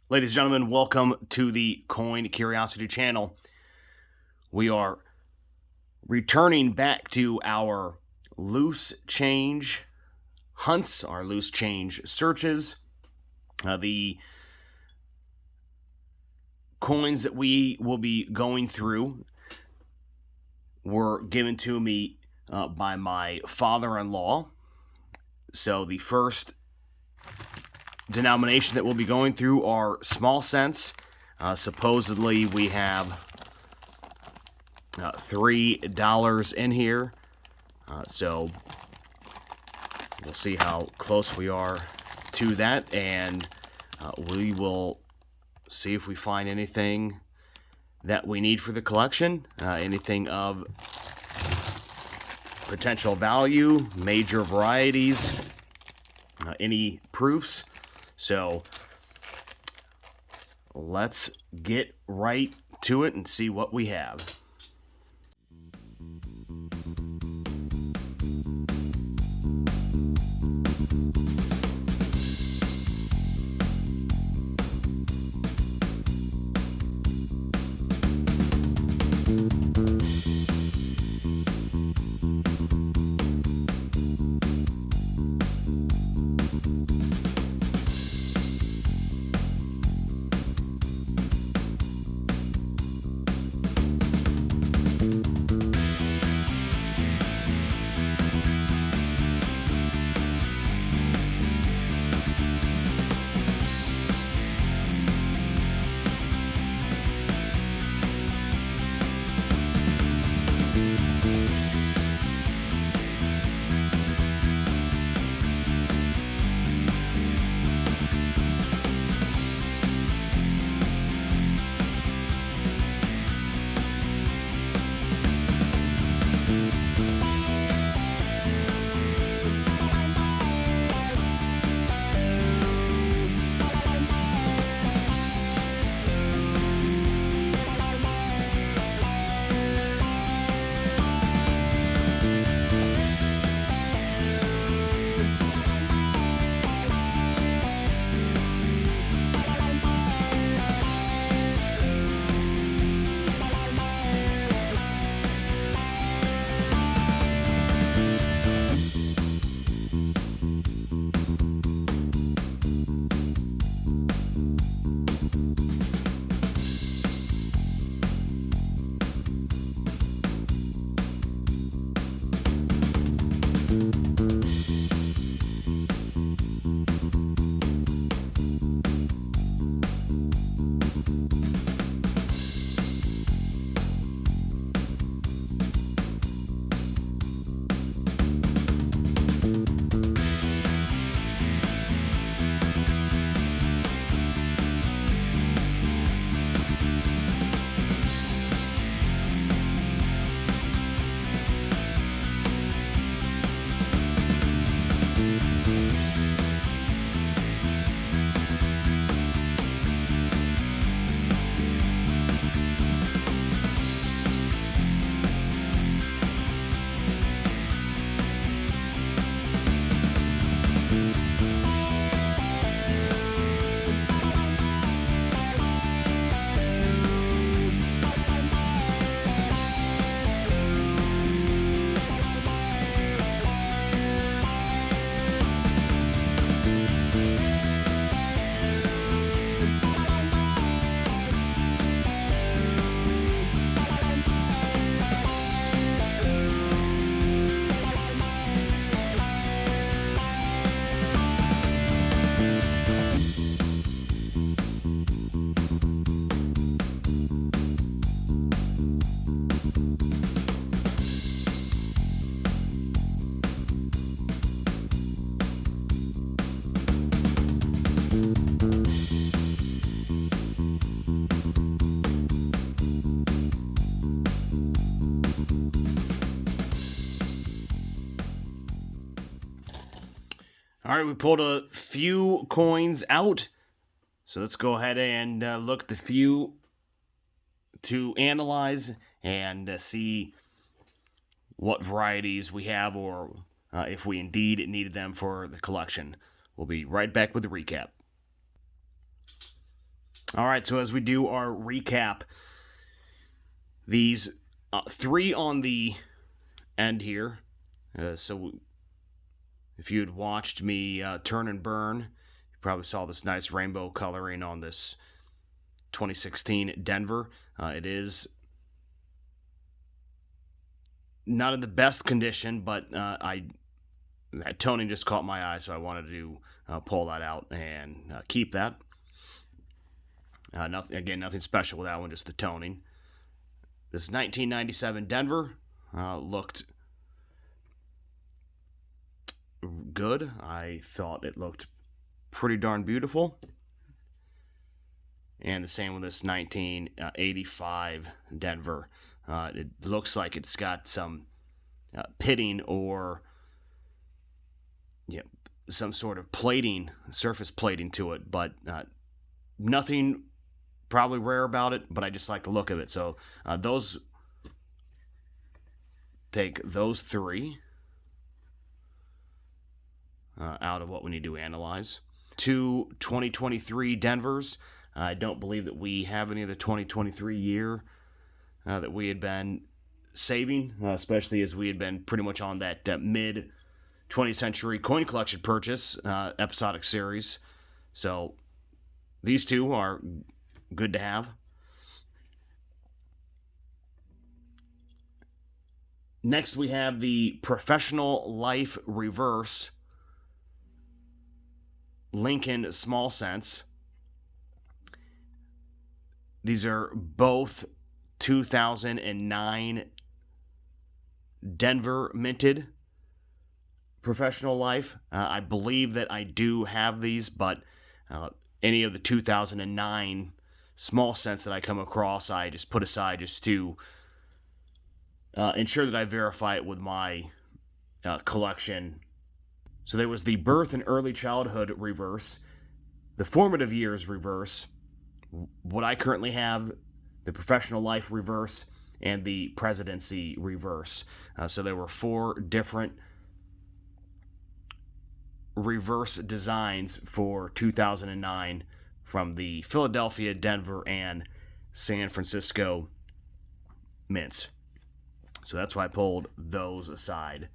Ladies and gentlemen, welcome to the Coin Curiosity channel. We are returning back to our loose change hunts, our loose change searches. The coins that we will be going through were given to me by my father-in-law. So the first denomination that we'll be going through are small cents. Supposedly we have $3 in here. So we'll see how close we are to that, and we will see if we find anything that we need for the collection, anything of potential value, major varieties, any proofs. So let's get right to it and see what we have. All right, we pulled a few coins out. So let's go ahead and look at the few to analyze and see what varieties we have, or if we indeed needed them for the collection. We'll be right back with the recap. All right, so as we do our recap, these 3 on the end here. So if you had watched me turn and burn, you probably saw this nice rainbow coloring on this 2016 Denver. It is not in the best condition, but that toning just caught my eye, so I wanted to pull that out and keep that. Nothing special with that one, just the toning. This 1997 Denver looked good. I thought it looked pretty darn beautiful. And the same with this 1985 Denver. It looks like it's got some pitting or some sort of plating, surface plating to it, but nothing probably rare about it, but I just like the look of it. So take those 3 out of what we need to analyze. 2 2023 Denvers. I don't believe that we have any of the 2023 year that we had been saving, especially as we had been pretty much on that mid 20th century coin collection purchase episodic series. So these 2 are good to have. Next, we have the Professional Life Reverse Lincoln Small Sense. These are both 2009 Denver minted Professional Life. I believe that I do have these, but any of the 2009 small cents that I come across, I just put aside just to ensure that I verify it with my collection. So there was the birth and early childhood reverse, the formative years reverse, what I currently have, the Professional Life reverse, and the presidency reverse. So there were 4 different reverse designs for 2009 from the Philadelphia, Denver, and San Francisco mints. So that's why I pulled those aside.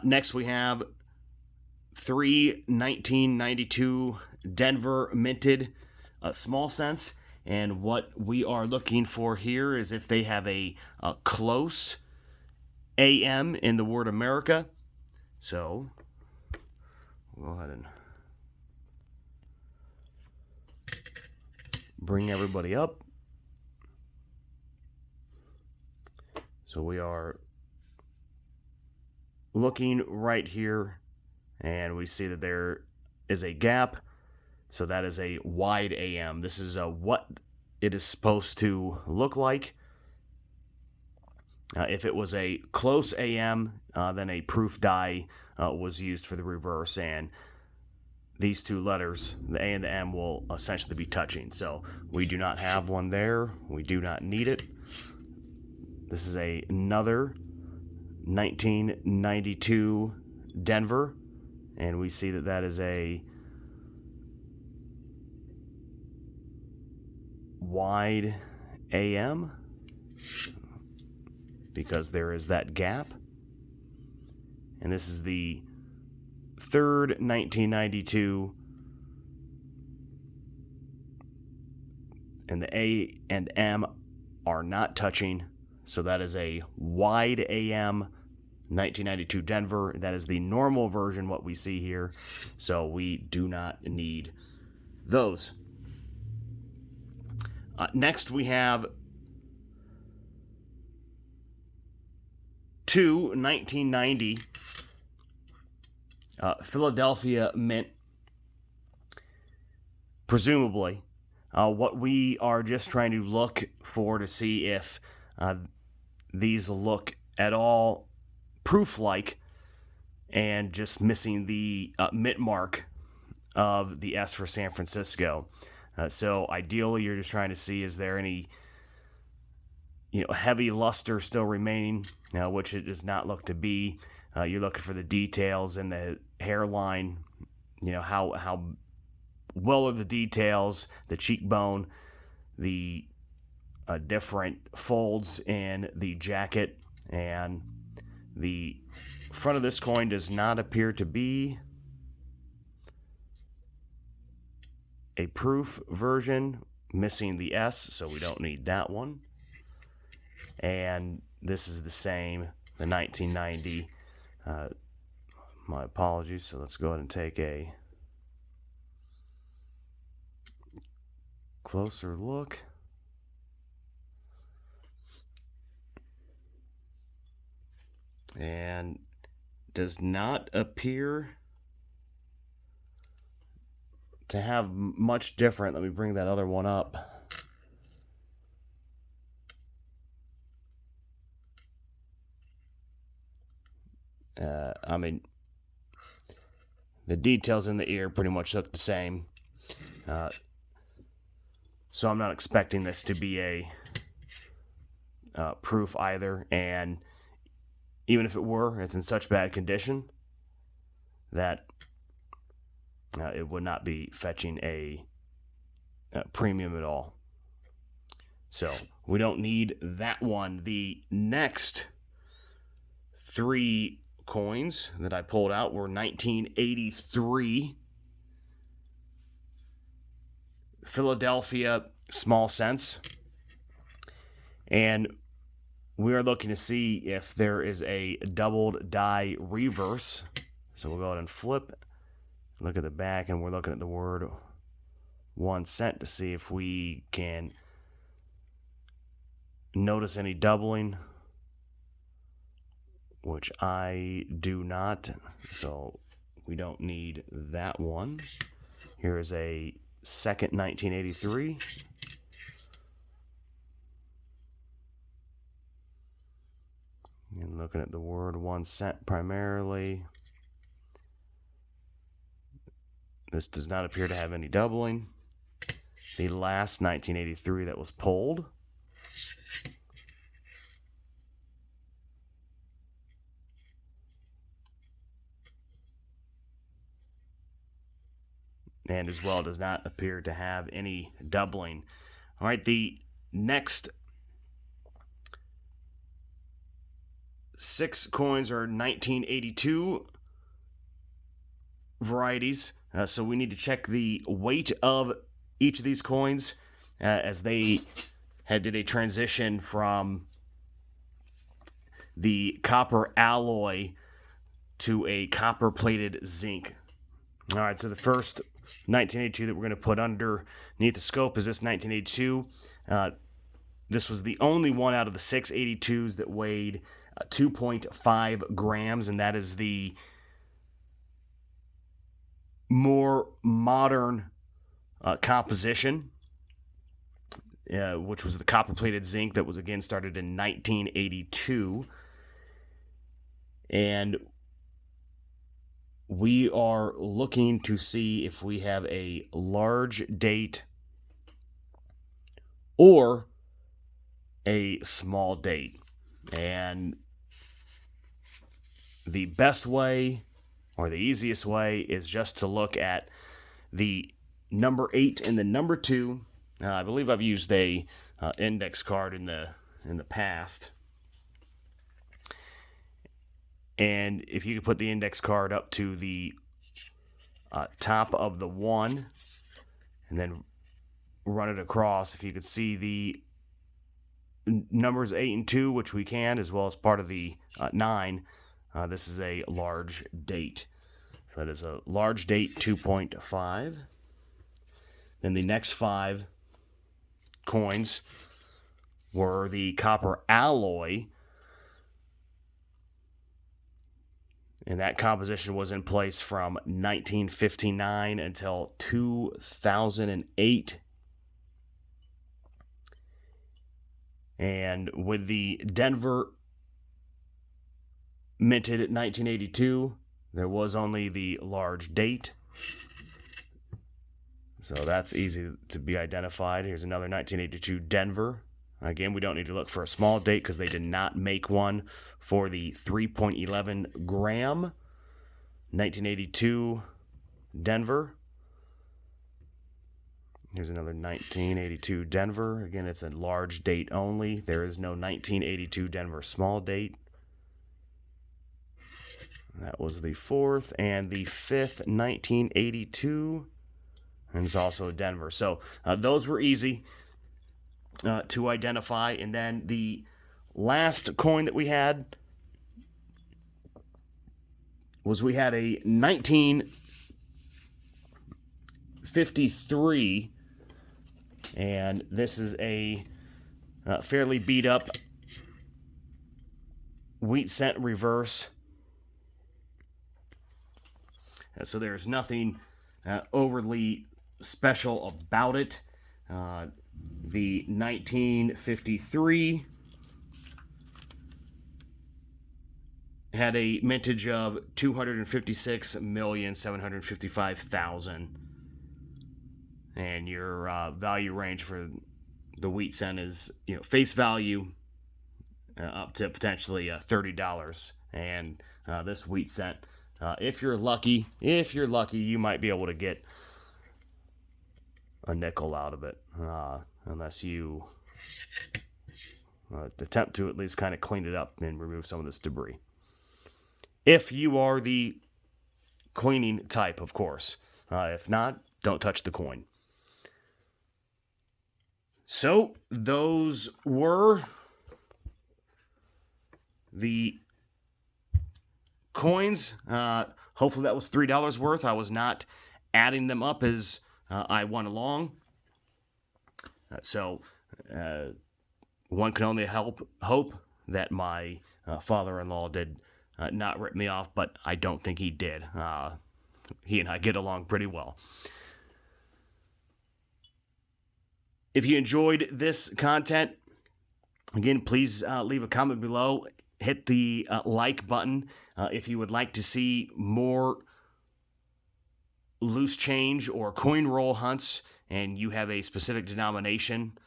Next, we have 3 1992 Denver minted small cents. And what we are looking for here is if they have a close AM in the word America. So we'll go ahead and bring everybody up. So we are looking right here, and we see that there is a gap. So that is a wide AM. This is what it is supposed to look like. If it was a close AM, then a proof die was used for the reverse, and these 2 letters, the A and the M, will essentially be touching. So we do not have one there. We do not need it. This is another 1992 Denver, and we see that that is a wide AM because there is that gap. And this is the 3rd 1992, and the A and M are not touching. So that is a wide AM 1992 Denver. That is the normal version, what we see here. So we do not need those. Next, we have 2 1990 Philadelphia mint. Presumably, what we are just trying to look for to see if these look at all proof-like and just missing the mint mark of the S for San Francisco. So ideally, you're just trying to see, is there any heavy luster still remaining, which it does not look to be. You're looking for the details in the hairline, how well are the details, the cheekbone, the different folds in the jacket, and the front of this coin does not appear to be a proof version, missing the S, so we don't need that one. And this is the same, the 1990. My apologies. So let's go ahead and take a closer look. And does not appear to have much different. Let me bring that other one up. I mean, the details in the ear pretty much look the same. So I'm not expecting this to be a proof either. And even if it were, it's in such bad condition that it would not be fetching a premium at all. So we don't need that one. The next three coins that I pulled out were 1983 Philadelphia small cents. And we are looking to see if there is a doubled die reverse. So we'll go ahead and flip, look at the back, and we're looking at the word 1 cent to see if we can notice any doubling, which I do not. So we don't need that one. Here is a second 1983. And looking at the word 1 cent primarily. This does not appear to have any doubling. The last 1983 that was pulled. And as well does not appear to have any doubling. All right, the next 6 coins are 1982 varieties. So we need to check the weight of each of these coins as they did a transition from the copper alloy to a copper-plated zinc. All right, so the first 1982 that we're going to put underneath the scope is this 1982. This was the only one out of the 6 82s that weighed 2.5 grams, and that is the more modern composition, which was the copper-plated zinc that was again started in 1982. And we are looking to see if we have a large date or a small date. And the best way or the easiest way is just to look at the number 8 and the number 2. I believe I've used a index card in the past. And if you could put the index card up to the top of the 1 and then run it across, if you could see the numbers 8 and 2, which we can, as well as part of the 9, this is a large date. So that is a large date 2.5. Then the next 5 coins were the copper alloy. And that composition was in place from 1959 until 2008. And with the Denver minted at 1982, there was only the large date. So that's easy to be identified. Here's another 1982 Denver. Again, we don't need to look for a small date because they did not make one for the 3.11 gram. 1982 Denver. Here's another 1982 Denver. Again, it's a large date only. There is no 1982 Denver small date. That was the 4th. And the 5th, 1982. And it's also a Denver. So those were easy to identify. And then the last coin that we had was we had a 1953, and this is a fairly beat up wheat cent reverse. So there's nothing overly special about it. The 1953 had a mintage of 256,755,000, and your value range for the wheat cent is, face value up to potentially $30. And this wheat cent, if you're lucky, you might be able to get a nickel out of it, unless you attempt to at least kind of clean it up and remove some of this debris. If you are the cleaning type, of course. If not, don't touch the coin. So, those were the coins. Hopefully that was $3 worth. I was not adding them up as I went along. So, one can only hope that my father-in-law did not rip me off, but I don't think he did. He and I get along pretty well. If you enjoyed this content, again, please leave a comment below. Hit the like button if you would like to see more loose change or coin roll hunts, and you have a specific denomination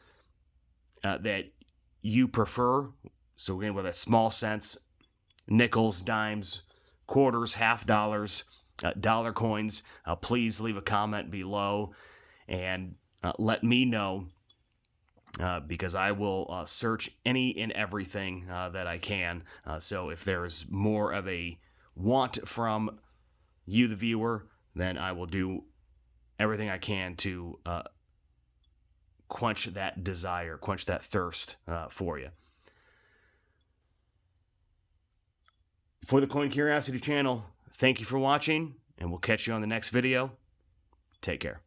that you prefer. So again, with a small cents, nickels, dimes, quarters, half dollars, dollar coins, please leave a comment below and let me know, because I will search any and everything that I can. So if there's more of a want from you, the viewer, then I will do everything I can to quench that desire, quench that thirst for you. For the Coin Curiosity channel, thank you for watching, and we'll catch you on the next video. Take care.